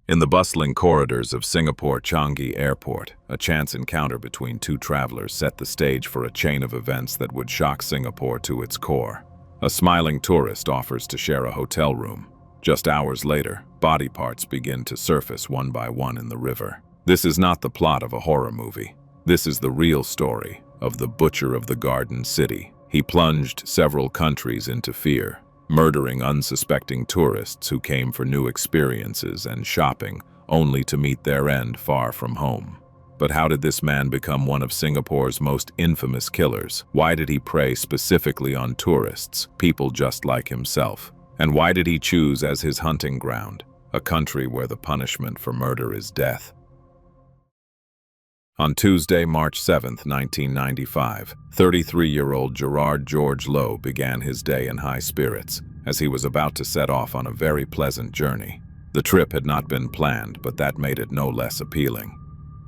In the bustling corridors of Singapore Changi Airport, a chance encounter between two travelers set the stage for a chain of events that would shock Singapore to its core. A smiling tourist offers to share a hotel room. Just hours later, body parts begin to surface one by one in the river. This is not the plot of a horror movie. This is the real story of the Butcher of the Garden City. He plunged several countries into fear, murdering unsuspecting tourists who came for new experiences and shopping, only to meet their end far from home. But how did this man become one of Singapore's most infamous killers? Why did he prey specifically on tourists, people just like himself? And why did he choose as his hunting ground a country where the punishment for murder is death? On Tuesday, March 7, 1995, 33-year-old Gerard George Loe began his day in high spirits, as he was about to set off on a very pleasant journey. The trip had not been planned, but that made it no less appealing.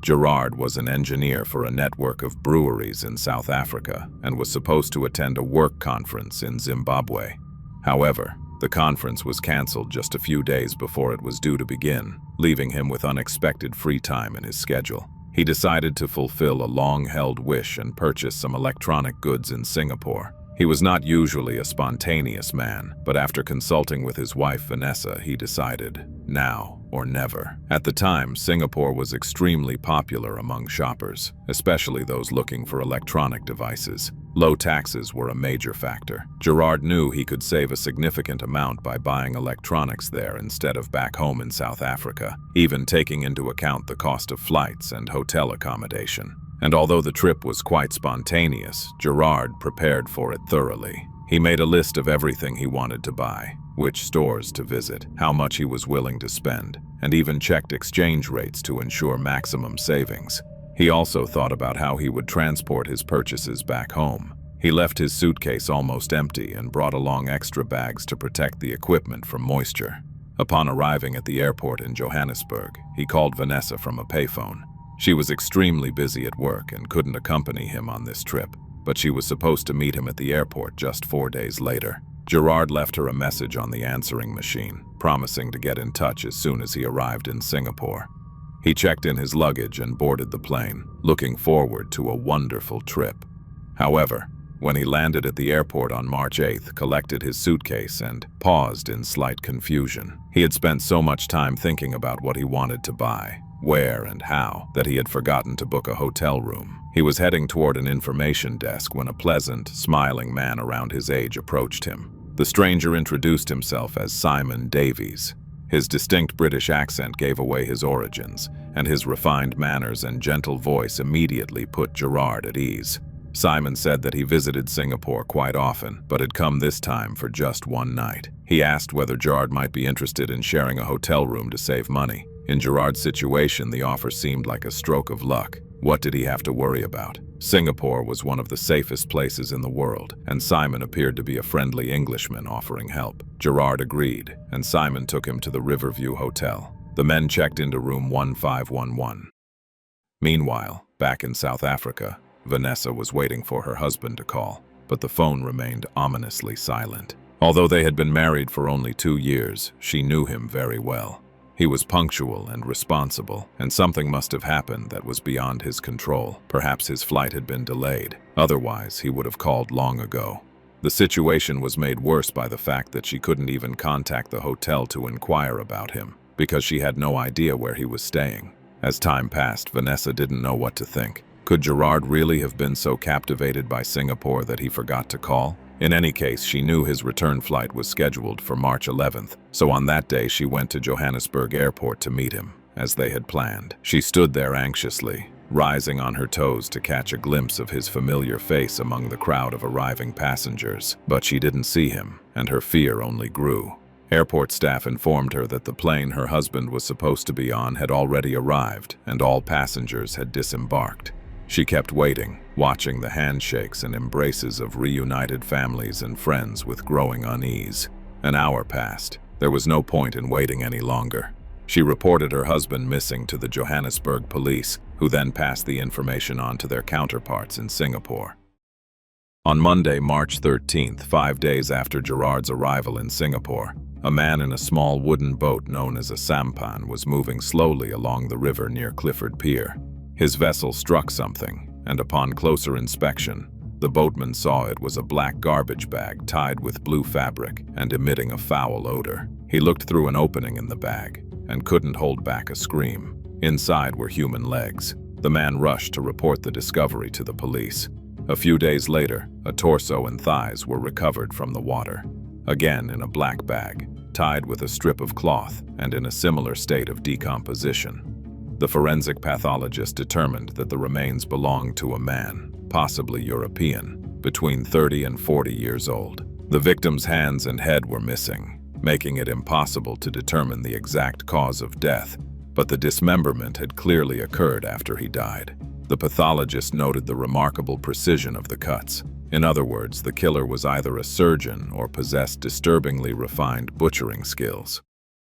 Gerard was an engineer for a network of breweries in South Africa and was supposed to attend a work conference in Zimbabwe. However, the conference was cancelled just a few days before it was due to begin, leaving him with unexpected free time in his schedule. He decided to fulfill a long-held wish and purchase some electronic goods in Singapore. He was not usually a spontaneous man, but after consulting with his wife Vanessa, he decided, now or never. At the time, Singapore was extremely popular among shoppers, especially those looking for electronic devices. Low taxes were a major factor. Gerard knew he could save a significant amount by buying electronics there instead of back home in South Africa, even taking into account the cost of flights and hotel accommodation. And although the trip was quite spontaneous, Gerard prepared for it thoroughly. He made a list of everything he wanted to buy, which stores to visit, how much he was willing to spend, and even checked exchange rates to ensure maximum savings. He also thought about how he would transport his purchases back home. He left his suitcase almost empty and brought along extra bags to protect the equipment from moisture. Upon arriving at the airport in Johannesburg, he called Vanessa from a payphone. She was extremely busy at work and couldn't accompany him on this trip, but she was supposed to meet him at the airport just 4 days later. Gerard left her a message on the answering machine, promising to get in touch as soon as he arrived in Singapore. He checked in his luggage and boarded the plane, looking forward to a wonderful trip. However, when he landed at the airport on March 8th, collected his suitcase and paused in slight confusion. He had spent so much time thinking about what he wanted to buy, where and how, that he had forgotten to book a hotel room. He was heading toward an information desk when a pleasant, smiling man around his age approached him. The stranger introduced himself as Simon Davies. His distinct British accent gave away his origins, and his refined manners and gentle voice immediately put Gerard at ease. Simon said that he visited Singapore quite often, but had come this time for just one night. He asked whether Gerard might be interested in sharing a hotel room to save money. In Gerard's situation, the offer seemed like a stroke of luck. What did he have to worry about? Singapore was one of the safest places in the world, and Simon appeared to be a friendly Englishman offering help. Gerard agreed, and Simon took him to the Riverview Hotel. The men checked into room 1511. Meanwhile, back in South Africa, Vanessa was waiting for her husband to call, but the phone remained ominously silent. Although they had been married for only 2 years, she knew him very well. He was punctual and responsible, and something must have happened that was beyond his control. Perhaps his flight had been delayed. Otherwise, he would have called long ago. The situation was made worse by the fact that she couldn't even contact the hotel to inquire about him, because she had no idea where he was staying. As time passed, Vanessa didn't know what to think. Could Gerard really have been so captivated by Singapore that he forgot to call? In any case, she knew his return flight was scheduled for March 11th, so on that day she went to Johannesburg Airport to meet him, as they had planned. She stood there anxiously, rising on her toes to catch a glimpse of his familiar face among the crowd of arriving passengers. But she didn't see him, and her fear only grew. Airport staff informed her that the plane her husband was supposed to be on had already arrived, and all passengers had disembarked. She kept waiting, watching the handshakes and embraces of reunited families and friends with growing unease. An hour passed. There was no point in waiting any longer. She reported her husband missing to the Johannesburg police, who then passed the information on to their counterparts in Singapore. On Monday, March 13th, 5 days after Gerard's arrival in Singapore, A man in a small wooden boat known as a sampan was moving slowly along the river near Clifford Pier. His vessel struck something, and upon closer inspection, the boatman saw it was a black garbage bag tied with blue fabric and emitting a foul odor. He looked through an opening in the bag and couldn't hold back a scream. Inside were human legs. The man rushed to report the discovery to the police. A few days later, a torso and thighs were recovered from the water. Again in a black bag, tied with a strip of cloth and in a similar state of decomposition. The forensic pathologist determined that the remains belonged to a man, possibly European, between 30 and 40 years old. The victim's hands and head were missing, making it impossible to determine the exact cause of death, but the dismemberment had clearly occurred after he died. The pathologist noted the remarkable precision of the cuts. In other words, the killer was either a surgeon or possessed disturbingly refined butchering skills.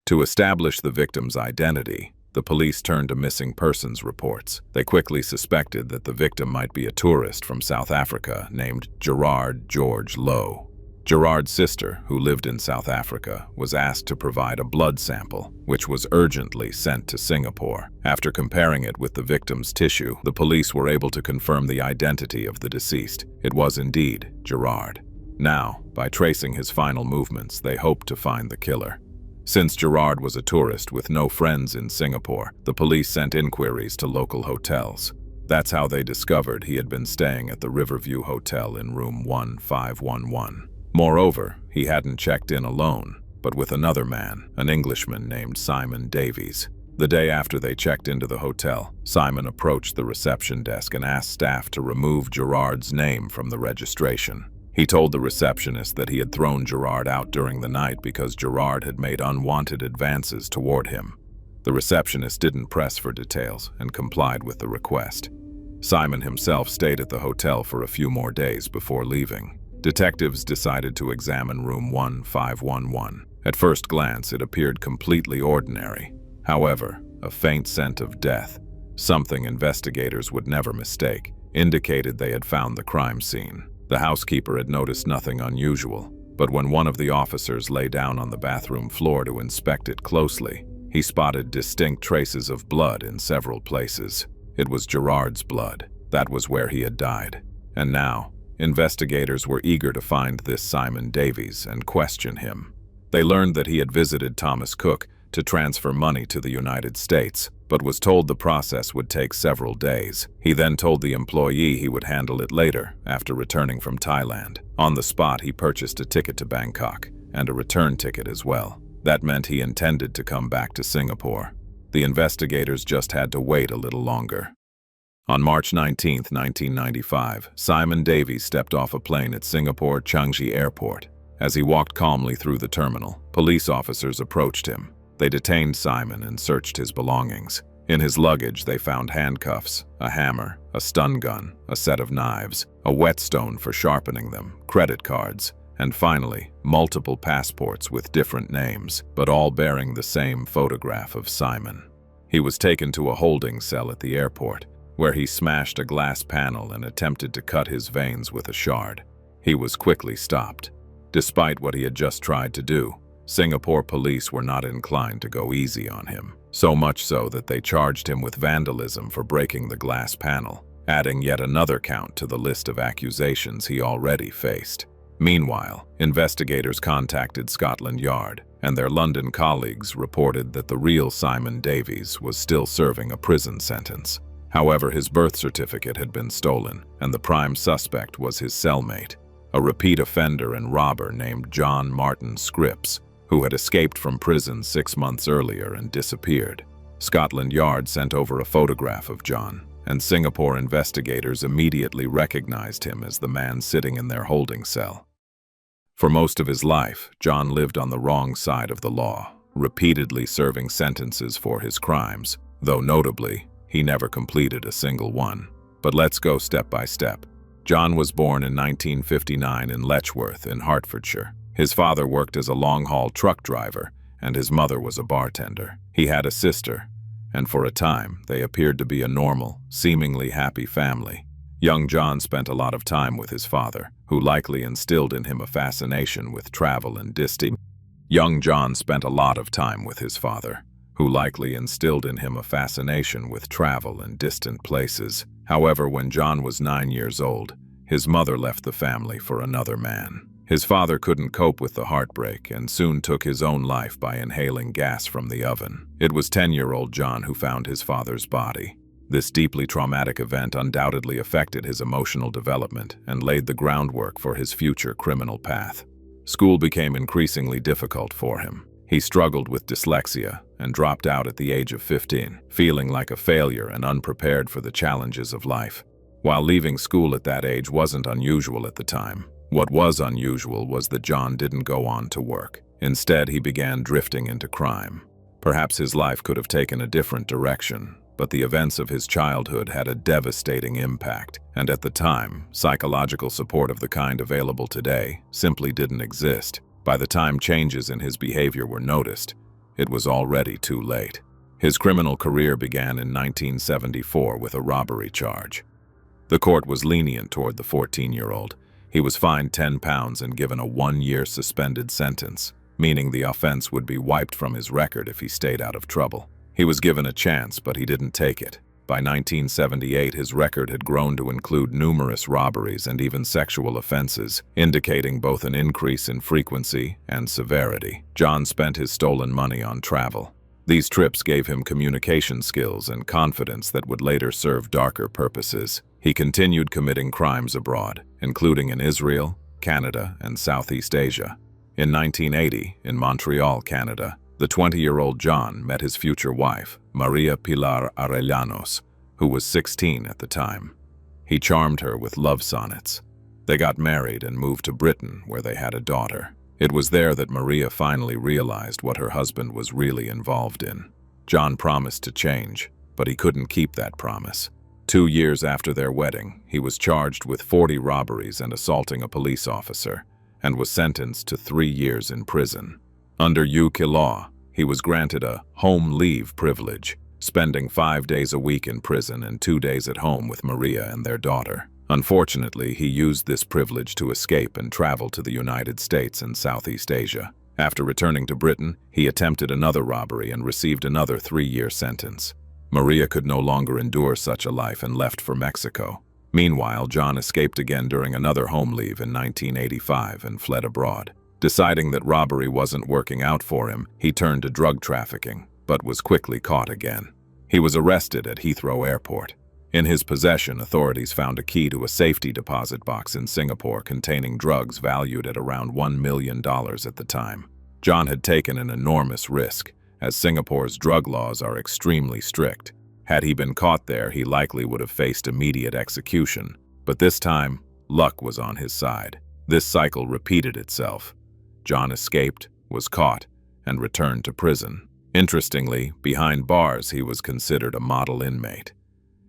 To establish the victim's identity, the police turned to missing persons reports. They quickly suspected that the victim might be a tourist from South Africa named Gerard George Loe. Gerard's sister, who lived in South Africa, was asked to provide a blood sample, which was urgently sent to Singapore. After comparing it with the victim's tissue, the police were able to confirm the identity of the deceased. It was indeed Gerard. Now, by tracing his final movements, they hoped to find the killer. Since Gerard was a tourist with no friends in Singapore, the police sent inquiries to local hotels. That's how they discovered he had been staying at the Riverview Hotel in room 1511. Moreover, he hadn't checked in alone, but with another man, an Englishman named Simon Davies. The day after they checked into the hotel, Simon approached the reception desk and asked staff to remove Gerard's name from the registration. He told the receptionist that he had thrown Gerard out during the night because Gerard had made unwanted advances toward him. The receptionist didn't press for details and complied with the request. Simon himself stayed at the hotel for a few more days before leaving. Detectives decided to examine room 1511. At first glance, it appeared completely ordinary. However, a faint scent of death, something investigators would never mistake, indicated they had found the crime scene. The housekeeper had noticed nothing unusual, but when one of the officers lay down on the bathroom floor to inspect it closely, he spotted distinct traces of blood in several places. It was Gerard's blood. That was where he had died. And now, investigators were eager to find this Simon Davies and question him. They learned that he had visited Thomas Cook to transfer money to the United States, but was told the process would take several days. He then told the employee he would handle it later, after returning from Thailand. On the spot, he purchased a ticket to Bangkok, and a return ticket as well. That meant he intended to come back to Singapore. The investigators just had to wait a little longer. On March 19, 1995, Simon Davies stepped off a plane at Singapore Changi Airport. As he walked calmly through the terminal, police officers approached him. They detained Simon and searched his belongings. In his luggage, they found handcuffs, a hammer, a stun gun, a set of knives, a whetstone for sharpening them, credit cards, and finally, multiple passports with different names, but all bearing the same photograph of Simon. He was taken to a holding cell at the airport, where he smashed a glass panel and attempted to cut his veins with a shard. He was quickly stopped. Despite what he had just tried to do, Singapore police were not inclined to go easy on him, so much so that they charged him with vandalism for breaking the glass panel, adding yet another count to the list of accusations he already faced. Meanwhile, investigators contacted Scotland Yard, and their London colleagues reported that the real Simon Davies was still serving a prison sentence. However, his birth certificate had been stolen, and the prime suspect was his cellmate, a repeat offender and robber named John Scripps, who had escaped from prison 6 months earlier and disappeared. Scotland Yard sent over a photograph of John, and Singapore investigators immediately recognized him as the man sitting in their holding cell. For most of his life, John lived on the wrong side of the law, repeatedly serving sentences for his crimes, though notably, he never completed a single one. But let's go step by step. John was born in 1959 in Letchworth in Hertfordshire. His father worked as a long-haul truck driver, and his mother was a bartender. He had a sister, and for a time, they appeared to be a normal, seemingly happy family. Young John spent a lot of time with his father, who likely instilled in him a fascination with travel and Young John spent a lot of time with his father, who likely instilled in him a fascination with travel and distant places. However, when John was 9 years old, his mother left the family for another man. His father couldn't cope with the heartbreak and soon took his own life by inhaling gas from the oven. It was 10-year-old John who found his father's body. This deeply traumatic event undoubtedly affected his emotional development and laid the groundwork for his future criminal path. School became increasingly difficult for him. He struggled with dyslexia and dropped out at the age of 15, feeling like a failure and unprepared for the challenges of life. While leaving school at that age wasn't unusual at the time, what was unusual was that John didn't go on to work. Instead, he began drifting into crime. Perhaps his life could have taken a different direction, but the events of his childhood had a devastating impact, and at the time, psychological support of the kind available today simply didn't exist. By the time changes in his behavior were noticed, it was already too late. His criminal career began in 1974 with a robbery charge. The court was lenient toward the 14-year-old. He was fined £10 and given a 1-year suspended sentence, meaning the offense would be wiped from his record if he stayed out of trouble. He was given a chance, but he didn't take it. By 1978, his record had grown to include numerous robberies and even sexual offenses, indicating both an increase in frequency and severity. John spent his stolen money on travel. These trips gave him communication skills and confidence that would later serve darker purposes. He continued committing crimes abroad, including in Israel, Canada, and Southeast Asia. In 1980, in Montreal, Canada, the 20-year-old John met his future wife, Maria Pilar Arellanos, who was 16 at the time. He charmed her with love sonnets. They got married and moved to Britain, where they had a daughter. It was there that Maria finally realized what her husband was really involved in. John promised to change, but he couldn't keep that promise. 2 years after their wedding, he was charged with 40 robberies and assaulting a police officer, and was sentenced to 3 years in prison. Under UK law, he was granted a home leave privilege, spending 5 days a week in prison and 2 days at home with Maria and their daughter. Unfortunately, he used this privilege to escape and travel to the United States and Southeast Asia. After returning to Britain, he attempted another robbery and received another 3-year sentence. Maria could no longer endure such a life and left for Mexico. Meanwhile, John escaped again during another home leave in 1985 and fled abroad. Deciding that robbery wasn't working out for him, he turned to drug trafficking, but was quickly caught again. He was arrested at Heathrow Airport. In his possession, authorities found a key to a safety deposit box in Singapore containing drugs valued at around $1 million at the time. John had taken an enormous risk, as Singapore's drug laws are extremely strict. Had he been caught there, he likely would have faced immediate execution. But this time, luck was on his side. This cycle repeated itself. John escaped, was caught, and returned to prison. Interestingly, behind bars he was considered a model inmate.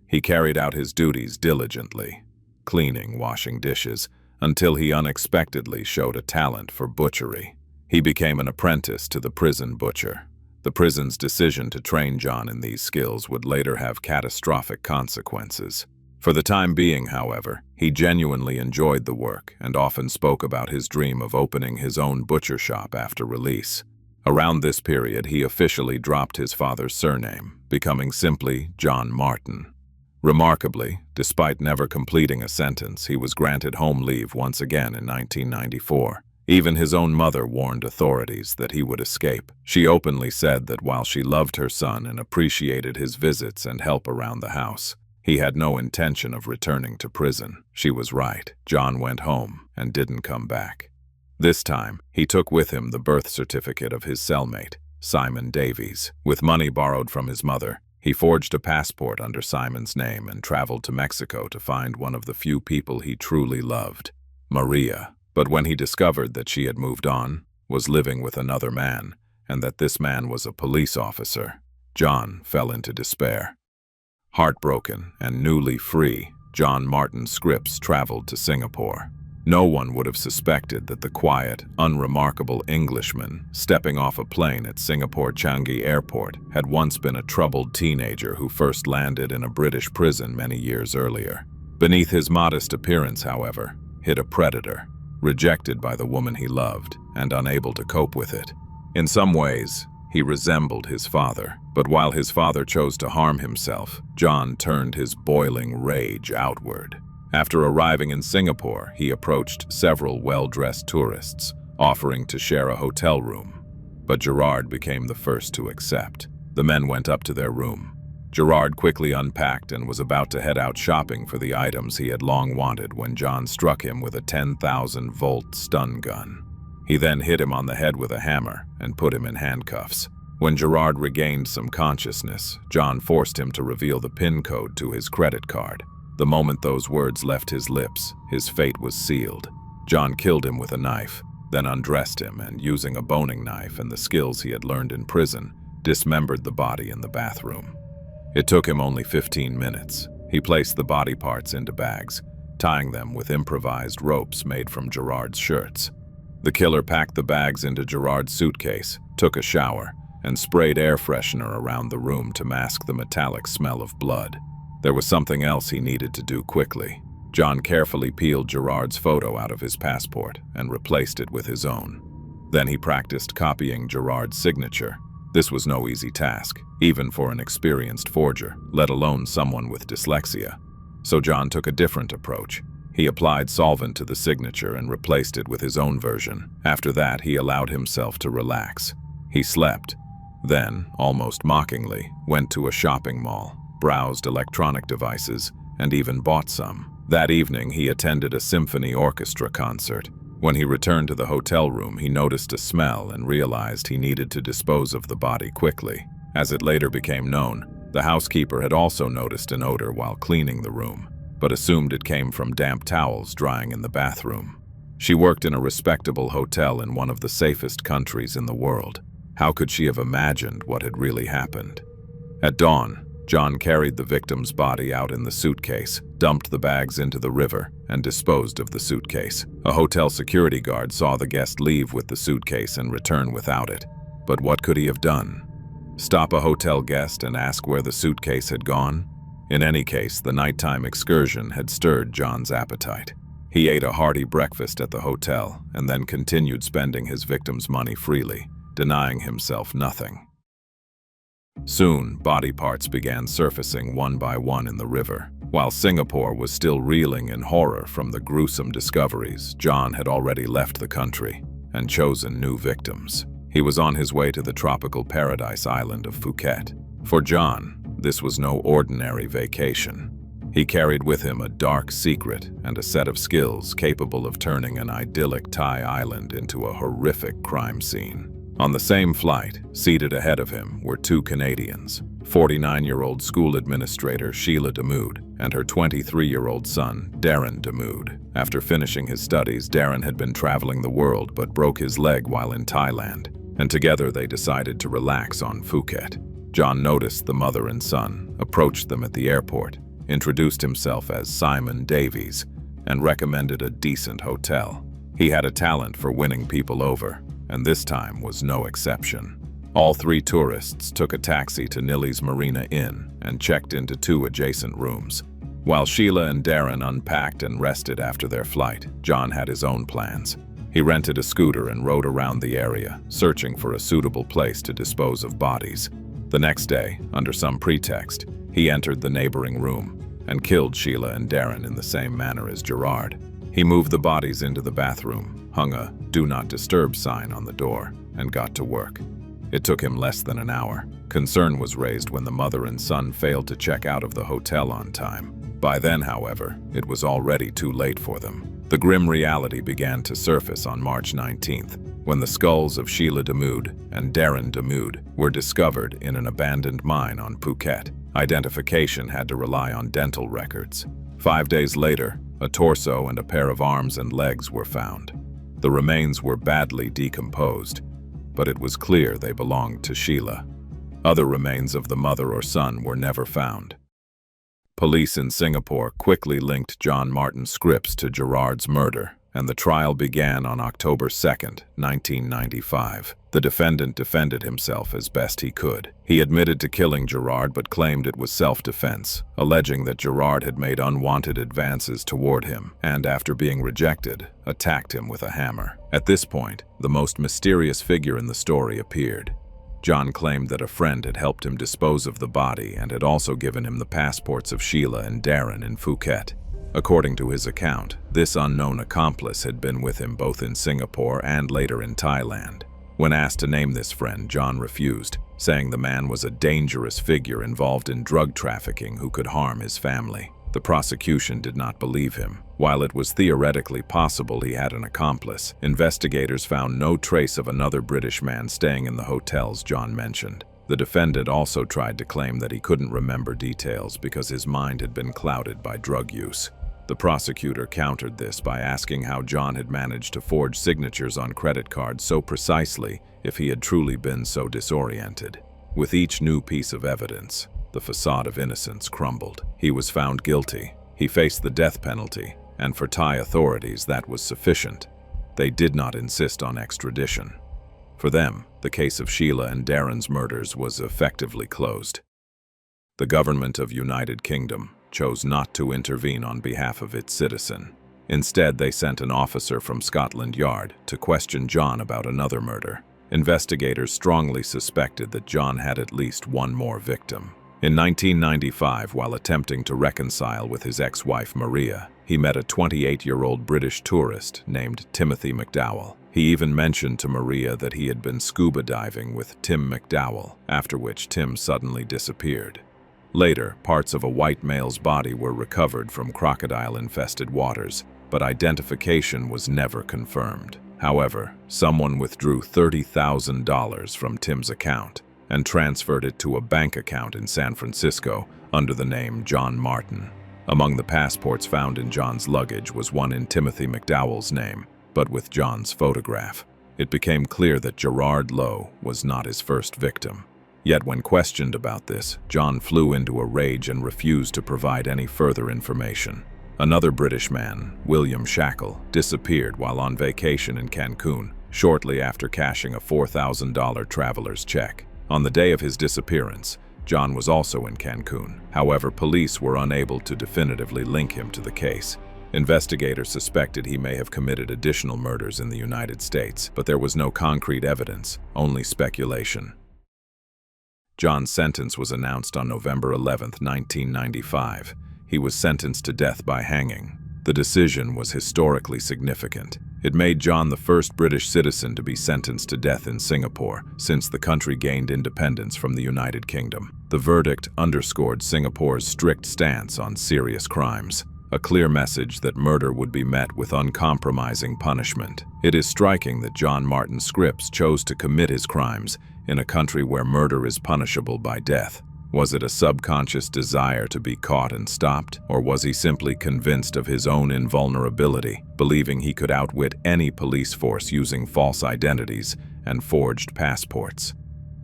He carried out his duties diligently, cleaning, washing dishes, until he unexpectedly showed a talent for butchery. He became an apprentice to the prison butcher. The prison's decision to train John in these skills would later have catastrophic consequences. For the time being, however, he genuinely enjoyed the work and often spoke about his dream of opening his own butcher shop after release. Around this period, he officially dropped his father's surname, becoming simply John Martin. Remarkably, despite never completing a sentence, he was granted home leave once again in 1994. Even his own mother warned authorities that he would escape. She openly said that while she loved her son and appreciated his visits and help around the house, he had no intention of returning to prison. She was right. John went home and didn't come back. This time, he took with him the birth certificate of his cellmate, Simon Davies. With money borrowed from his mother, he forged a passport under Simon's name and traveled to Mexico to find one of the few people he truly loved, Maria. But when he discovered that she had moved on, was living with another man, and that this man was a police officer, John fell into despair. Heartbroken and newly free, John Scripps traveled to Singapore. No one would have suspected that the quiet, unremarkable Englishman stepping off a plane at Singapore Changi Airport had once been a troubled teenager who first landed in a British prison many years earlier. Beneath his modest appearance, however, hid a predator, rejected by the woman he loved and unable to cope with it. In some ways, he resembled his father, but while his father chose to harm himself, John turned his boiling rage outward. After arriving in Singapore, he approached several well-dressed tourists, offering to share a hotel room. But Gerard became the first to accept. The men went up to their room. Gerard quickly unpacked and was about to head out shopping for the items he had long wanted when John struck him with a 10,000-volt stun gun. He then hit him on the head with a hammer and put him in handcuffs. When Gerard regained some consciousness, John forced him to reveal the PIN code to his credit card. The moment those words left his lips, his fate was sealed. John killed him with a knife, then undressed him and, using a boning knife and the skills he had learned in prison, dismembered the body in the bathroom. It took him only 15 minutes. He placed the body parts into bags, tying them with improvised ropes made from Gerard's shirts. The killer packed the bags into Gerard's suitcase, took a shower, and sprayed air freshener around the room to mask the metallic smell of blood. There was something else he needed to do quickly. John carefully peeled Gerard's photo out of his passport and replaced it with his own. Then he practiced copying Gerard's signature. This was no easy task, even for an experienced forger, let alone someone with dyslexia. So John took a different approach. He applied solvent to the signature and replaced it with his own version. After that, he allowed himself to relax. He slept, then, almost mockingly, went to a shopping mall, browsed electronic devices, and even bought some. That evening, he attended a symphony orchestra concert. When he returned to the hotel room, he noticed a smell and realized he needed to dispose of the body quickly. As it later became known, the housekeeper had also noticed an odor while cleaning the room, but assumed it came from damp towels drying in the bathroom. She worked in a respectable hotel in one of the safest countries in the world. How could she have imagined what had really happened? At dawn, John carried the victim's body out in the suitcase, dumped the bags into the river, and disposed of the suitcase. A hotel security guard saw the guest leave with the suitcase and return without it. But what could he have done? Stop a hotel guest and ask where the suitcase had gone? In any case, the nighttime excursion had stirred John's appetite. He ate a hearty breakfast at the hotel and then continued spending his victim's money freely, denying himself nothing. Soon, body parts began surfacing one by one in the river. While Singapore was still reeling in horror from the gruesome discoveries, John had already left the country and chosen new victims. He was on his way to the tropical paradise island of Phuket. For John, this was no ordinary vacation. He carried with him a dark secret and a set of skills capable of turning an idyllic Thai island into a horrific crime scene. On the same flight, seated ahead of him, were two Canadians, 49-year-old school administrator Sheila Damoud and her 23-year-old son, Darren Damoud. After finishing his studies, Darren had been traveling the world but broke his leg while in Thailand, and together they decided to relax on Phuket. John noticed the mother and son, approached them at the airport, introduced himself as Simon Davies, and recommended a decent hotel. He had a talent for winning people over, and this time was no exception. All three tourists took a taxi to Nili's Marina Inn and checked into two adjacent rooms. While Sheila and Darren unpacked and rested after their flight, John had his own plans. He rented a scooter and rode around the area, searching for a suitable place to dispose of bodies. The next day, under some pretext, he entered the neighboring room and killed Sheila and Darren in the same manner as Gerard. He moved the bodies into the bathroom, hung a "Do Not Disturb" sign on the door, and got to work. It took him less than an hour. Concern was raised when the mother and son failed to check out of the hotel on time. By then, however, it was already too late for them. The grim reality began to surface on March 19th, when the skulls of Sheila Damoud and Darren Damoud were discovered in an abandoned mine on Phuket. Identification had to rely on dental records. 5 days later, a torso and a pair of arms and legs were found. The remains were badly decomposed, but it was clear they belonged to Sheila. Other remains of the mother or son were never found. Police in Singapore quickly linked John Scripps to Gerard's murder, and the trial began on October 2, 1995. The defendant defended himself as best he could. He admitted to killing Gerard but claimed it was self-defense, alleging that Gerard had made unwanted advances toward him and, after being rejected, attacked him with a hammer. At this point, the most mysterious figure in the story appeared. John claimed that a friend had helped him dispose of the body and had also given him the passports of Sheila and Darren in Phuket. According to his account, this unknown accomplice had been with him both in Singapore and later in Thailand. When asked to name this friend, John refused, saying the man was a dangerous figure involved in drug trafficking who could harm his family. The prosecution did not believe him. While it was theoretically possible he had an accomplice, investigators found no trace of another British man staying in the hotels John mentioned. The defendant also tried to claim that he couldn't remember details because his mind had been clouded by drug use. The prosecutor countered this by asking how John had managed to forge signatures on credit cards so precisely if he had truly been so disoriented. With each new piece of evidence, the facade of innocence crumbled. He was found guilty. He faced the death penalty, and for Thai authorities that was sufficient. They did not insist on extradition. For them, the case of Sheila and Darren's murders was effectively closed. The government of United Kingdom chose not to intervene on behalf of its citizen. Instead, they sent an officer from Scotland Yard to question John about another murder. Investigators strongly suspected that John had at least one more victim. In 1995, while attempting to reconcile with his ex-wife Maria, he met a 28-year-old British tourist named Timothy McDowell. He even mentioned to Maria that he had been scuba diving with Tim McDowell, after which Tim suddenly disappeared. Later, parts of a white male's body were recovered from crocodile-infested waters, but identification was never confirmed. However, someone withdrew $30,000 from Tim's account and transferred it to a bank account in San Francisco under the name John Martin. Among the passports found in John's luggage was one in Timothy McDowell's name, but with John's photograph. It became clear that Gerard Loe was not his first victim. Yet when questioned about this, John flew into a rage and refused to provide any further information. Another British man, William Shackle, disappeared while on vacation in Cancun, shortly after cashing a $4,000 traveler's check. On the day of his disappearance, John was also in Cancun. However, police were unable to definitively link him to the case. Investigators suspected he may have committed additional murders in the United States, but there was no concrete evidence, only speculation. John's sentence was announced on November 11, 1995. He was sentenced to death by hanging. The decision was historically significant. It made John the first British citizen to be sentenced to death in Singapore since the country gained independence from the United Kingdom. The verdict underscored Singapore's strict stance on serious crimes, a clear message that murder would be met with uncompromising punishment. It is striking that John Scripps chose to commit his crimes in a country where murder is punishable by death. Was it a subconscious desire to be caught and stopped, or was he simply convinced of his own invulnerability, believing he could outwit any police force using false identities and forged passports?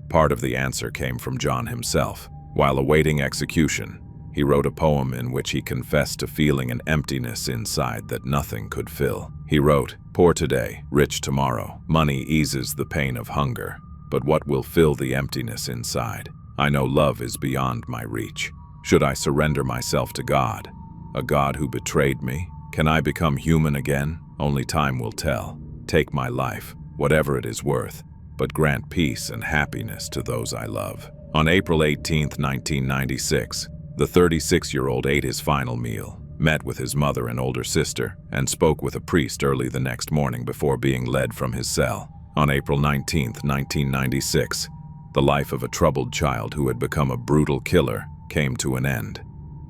Part of the answer came from John himself. While awaiting execution, he wrote a poem in which he confessed to feeling an emptiness inside that nothing could fill. He wrote, "Poor today, rich tomorrow. Money eases the pain of hunger, but what will fill the emptiness inside? I know love is beyond my reach. Should I surrender myself to God, a God who betrayed me? Can I become human again? Only time will tell. Take my life, whatever it is worth, but grant peace and happiness to those I love." On April 18, 1996, the 36-year-old ate his final meal, met with his mother and older sister, and spoke with a priest early the next morning before being led from his cell. On April 19, 1996, the life of a troubled child who had become a brutal killer came to an end.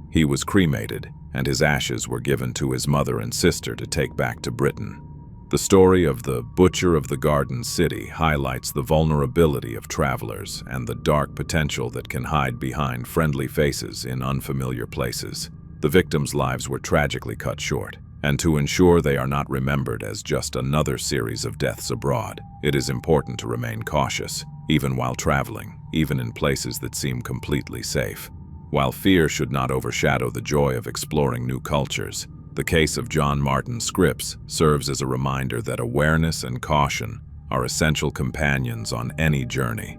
He was cremated, and his ashes were given to his mother and sister to take back to Britain. The story of the Butcher of the Garden City highlights the vulnerability of travelers and the dark potential that can hide behind friendly faces in unfamiliar places. The victims' lives were tragically cut short, and to ensure they are not remembered as just another series of deaths abroad, it is important to remain cautious, even while traveling, even in places that seem completely safe. While fear should not overshadow the joy of exploring new cultures, the case of John Scripps serves as a reminder that awareness and caution are essential companions on any journey.